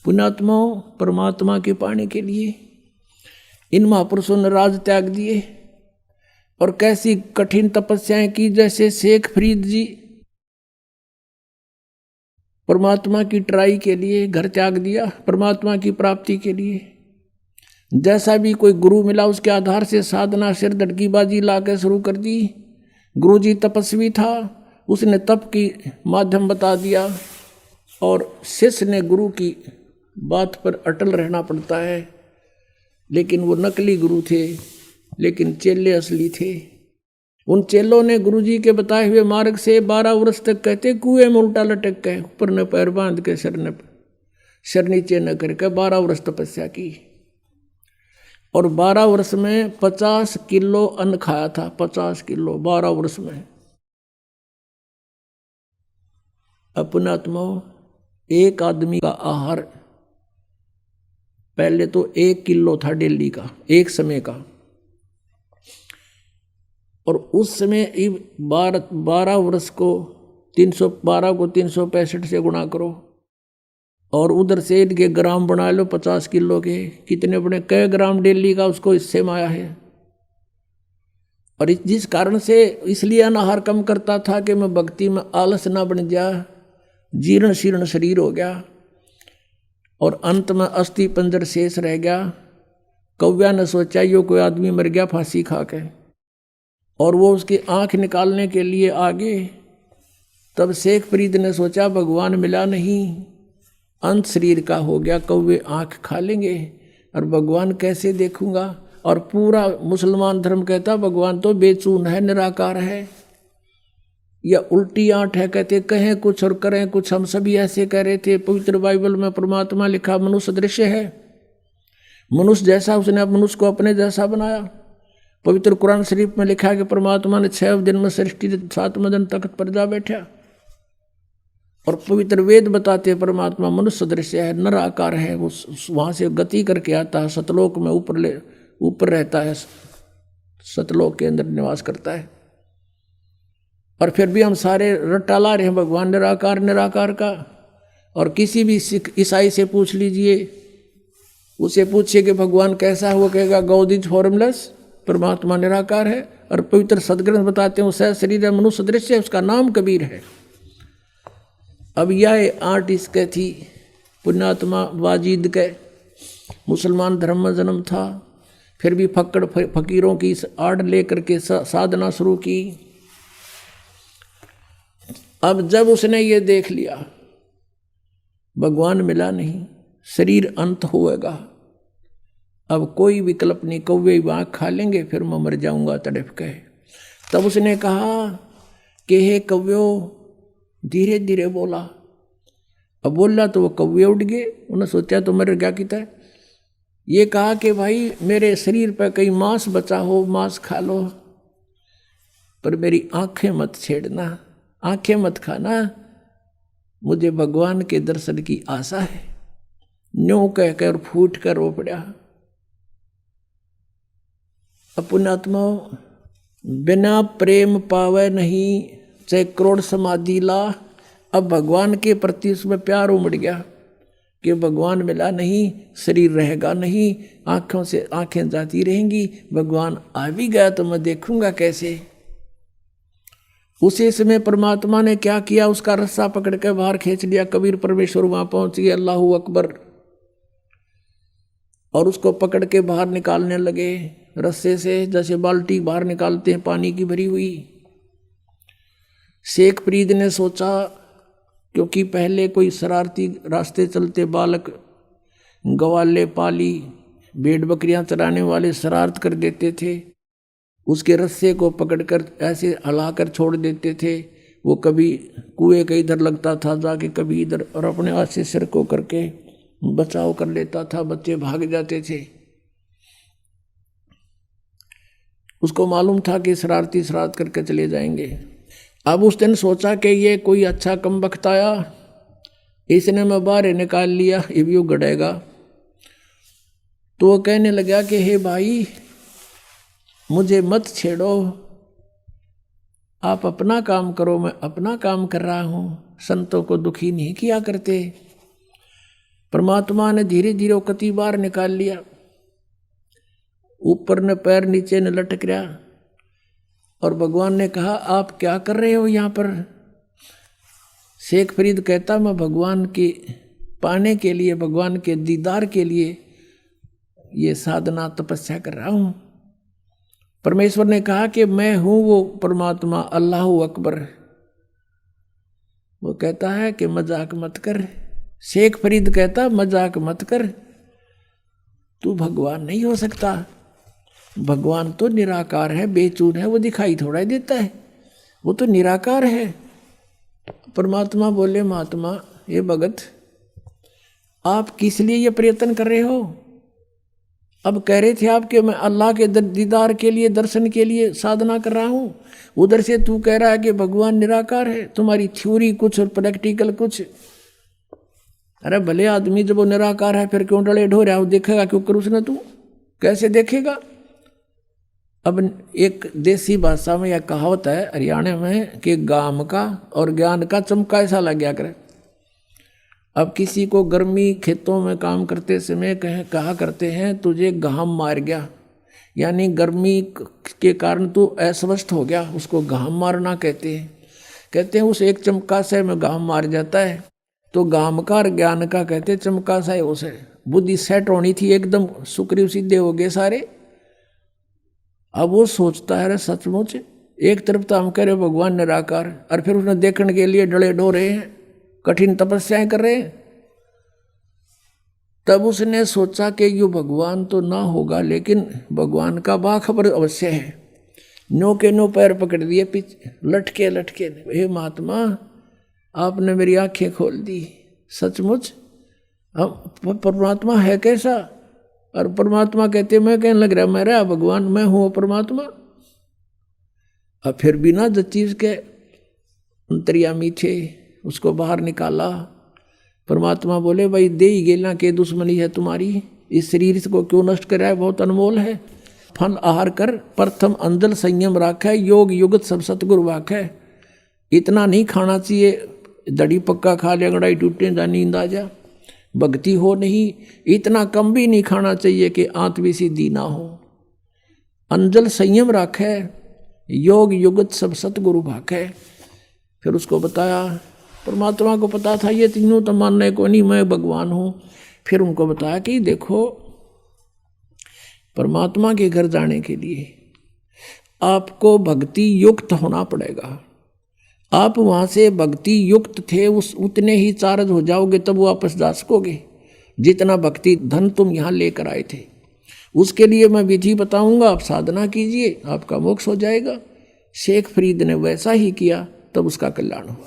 पुण्यात्माओं, परमात्मा के पाने के लिए इन महापुरुषों ने राज त्याग दिए और कैसी कठिन तपस्याएं की। जैसे शेख फरीद जी परमात्मा की ट्राई के लिए घर त्याग दिया, परमात्मा की प्राप्ति के लिए। जैसा भी कोई गुरु मिला उसके आधार से साधना सिर धड़कीबाजी ला के शुरू कर दी। गुरु जी तपस्वी था, उसने तप की माध्यम बता दिया और शिष्य ने गुरु की बात पर अटल रहना पड़ता है। लेकिन वो नकली गुरु थे, लेकिन चेले असली थे। उन चेलों ने गुरु जी के बताए हुए मार्ग से 12 वर्ष तक कहते कुएं में उल्टा लटक के ऊपर न पैर बांध के सिर नीचे न करके 12 वर्ष तपस्या की। और 12 वर्ष में 50 किलो अन्न खाया था, 50 किलो 12 वर्ष में। अपने आत्माओं, एक आदमी का आहार पहले तो 1 किलो था डेली का, एक समय का। और उस समय 12 वर्ष को 312 को 365 से गुणा करो और उधर से इनके ग्राम बना लो 50 किलो के, कितने बड़े कई ग्राम डेली का उसको हिस्से में आया है। और जिस कारण से इसलिए अनाहार कम करता था कि मैं भक्ति में आलस ना बन जा, जीर्ण शीर्ण शरीर हो गया और अंत में अस्थि पंजर शेष रह गया। कौव्या ने सोचा यो कोई आदमी मर गया फांसी खा के, और वो उसकी आंख निकालने के लिए आगे। तब शेख फरीद ने सोचा भगवान मिला नहीं, अंत शरीर का हो गया, कौवे आंख खा लेंगे और भगवान कैसे देखूंगा। और पूरा मुसलमान धर्म कहता भगवान तो बेचून है, निराकार है, या उल्टी आंट है। कहते कहें कुछ और करें कुछ, हम सभी ऐसे कह रहे थे। पवित्र बाइबल में परमात्मा लिखा मनुष्य दृश्य है, मनुष्य जैसा उसने मनुष्य को अपने जैसा बनाया। पवित्र कुरान शरीफ में लिखा है कि परमात्मा ने 6 दिन में सृष्टि, 7वें दिन तख्त पर जा बैठा। और पवित्र वेद बताते परमात्मा मनुष्य दृश्य है, निराकार है, वो वहाँ से गति करके आता है, सतलोक में ऊपर रहता है, सतलोक के अंदर निवास करता है। और फिर भी हम सारे रट्टा ला रहे हैं भगवान निराकार निराकार का। और किसी भी सिख ईसाई से पूछ लीजिए, उसे पूछिए कि भगवान कैसा है, वो कहेगा गॉड इज फॉर्मलेस, परमात्मा निराकार है। और पवित्र सदग्रंथ बताते हैं उसका शरीर है, मनुष्य दृश्य है, उसका नाम कबीर है। अब यह आर्ट इसके थी पुण्यात्मा वाजिद के, मुसलमान धर्म में जन्म था, फिर भी फक्कड़ फकीरों की आड़ लेकर के साधना शुरू की। अब जब उसने ये देख लिया भगवान मिला नहीं, शरीर अंत होएगा, अब कोई विकल्प नहीं, कौवे आँख खा लेंगे, फिर मैं मर जाऊंगा तड़प के। तब उसने कहा कि हे कौव्यो, धीरे धीरे बोला। अब बोला तो वो कौवे उड़ गए, उन्होंने सोचा तो मर गया कितना। ये कहा कि भाई मेरे शरीर पर कहीं मांस बचा हो, मांस खा लो, पर मेरी आंखें मत छेड़ना, आंखें मत खाना, मुझे भगवान के दर्शन की आशा है। न्यों कहकर फूट कर रो पड़ा। पुण्यात्माओं, बिना प्रेम पावे नहीं, चाहे करोड़ समाधि ला। अब भगवान के प्रति उसमें प्यार उमड़ गया कि भगवान मिला नहीं, शरीर रहेगा नहीं, आंखों से आंखें जाती रहेंगी, भगवान आ भी गया तो मैं देखूंगा कैसे। उसी समय परमात्मा ने क्या किया, उसका रस्सा पकड़ के बाहर खींच लिया। कबीर परमेश्वर वहां पहुंच गए, अल्लाहू अकबर, और उसको पकड़ के बाहर निकालने लगे रस्से से, जैसे बाल्टी बाहर निकालते हैं पानी की भरी हुई। शेख फरीद ने सोचा, क्योंकि पहले कोई शरारती रास्ते चलते बालक, गवाले पाली, भेड़ बकरियां चराने वाले शरारत कर देते थे, उसके रस्से को पकड़कर ऐसे हिलाकर छोड़ देते थे। वो कभी कुएं के इधर लगता था जाके, कभी इधर, और अपने हाथ से सिर को करके बचाव कर लेता था, बच्चे भाग जाते थे। उसको मालूम था कि शरारती शरारत करके चले जाएंगे। अब उस दिन सोचा कि ये कोई अच्छा कम वक्त आया, इसने मैं बाहर निकाल लिया, ये भी गड़ेगा। तो वो कहने लगा कि हे भाई, मुझे मत छेड़ो, आप अपना काम करो, मैं अपना काम कर रहा हूँ, संतों को दुखी नहीं किया करते। परमात्मा ने धीरे धीरे वो कति बार निकाल लिया, ऊपर ने पैर नीचे ने लटक रहा, और भगवान ने कहा आप क्या कर रहे हो यहाँ पर। शेख फरीद कहता मैं भगवान के पाने के लिए, भगवान के दीदार के लिए ये साधना तपस्या कर रहा हूँ। परमेश्वर ने कहा कि मैं हूँ वो परमात्मा, अल्लाह अकबर। वो कहता है कि मजाक मत कर। शेख फरीद कहता मजाक मत कर, तू भगवान नहीं हो सकता। भगवान तो निराकार है, बेचून है, वो दिखाई थोड़ा ही देता है, वो तो निराकार है। परमात्मा बोले महात्मा ये भगत आप किस लिए ये प्रयत्न कर रहे हो। अब कह रहे थे आप कि मैं अल्लाह के दीदार के लिए, दर्शन के लिए साधना कर रहा हूँ, उधर से तू कह रहा है कि भगवान निराकार है। तुम्हारी थ्योरी कुछ और प्रैक्टिकल कुछ। अरे भले आदमी जब वो निराकार है फिर क्यों डले ढो रहा है, वो देखेगा क्यों कर उसने, तू कैसे देखेगा। अब एक देसी भाषा में यह कहावत है हरियाणा में कि गाम का और ज्ञान का चमका ऐसा लग गया करे। अब किसी को गर्मी खेतों में काम करते समय कहा करते हैं तुझे घाम मार गया, यानी गर्मी के कारण तू अस्वस्थ हो गया, उसको घाम मारना कहते हैं उस एक चमका से में घाम मार जाता है। तो घाम का और ज्ञान का कहते चमका सा है, उसे बुद्धि सेट होनी थी, एकदम सुक्रिय सीधे हो गए सारे। अब वो सोचता है सचमुच एक तरफ तो हम कह रहे भगवान निराकार, और फिर उसने देखने के लिए डले डो रहे हैं, कठिन तपस्याएं कर रहे हैं। तब उसने सोचा कि यो भगवान तो ना होगा, लेकिन भगवान का बाखबर अवश्य है। नो के नो पैर पकड़ दिए पीछे, लटके लटके, हे महात्मा आपने मेरी आंखें खोल दी, सचमुच हम परमात्मा है कैसा। और परमात्मा कहते मैं कहने लग रहा मेरा भगवान, मैं हूँ परमात्मा। अब फिर बिना जिस चीज के अंतर्यामी थे उसको बाहर निकाला। परमात्मा बोले भाई दे ही गेला के दुश्मनी है तुम्हारी, इस शरीर को क्यों नष्ट कर रहा है, बहुत अनमोल है। फल आहार कर प्रथम अंजल संयम राख है, योग युगत सब सतगुरु वाक है। इतना नहीं खाना चाहिए, दड़ी पक्का खा ले अंगड़ाई टूटे जा नींद आ जा, भक्ति हो नहीं। इतना कम भी नहीं खाना चाहिए कि आंत सीधी ना हो। अंजल संयम राख है, योग युगत सब सतगुरु भाक है। फिर उसको बताया, परमात्मा को पता था ये तीनों तो मानने को नहीं, मैं भगवान हूँ। फिर उनको बताया कि देखो परमात्मा के घर जाने के लिए आपको भक्ति युक्त होना पड़ेगा। आप वहाँ से भक्ति युक्त थे उस उतने ही चार्ज हो जाओगे तब वापस जा सकोगे, जितना भक्ति धन तुम यहाँ लेकर आए थे। उसके लिए मैं विधि बताऊंगा, आप साधना कीजिए, आपका मोक्ष हो जाएगा। शेख फरीद ने वैसा ही किया, तब उसका कल्याण हुआ।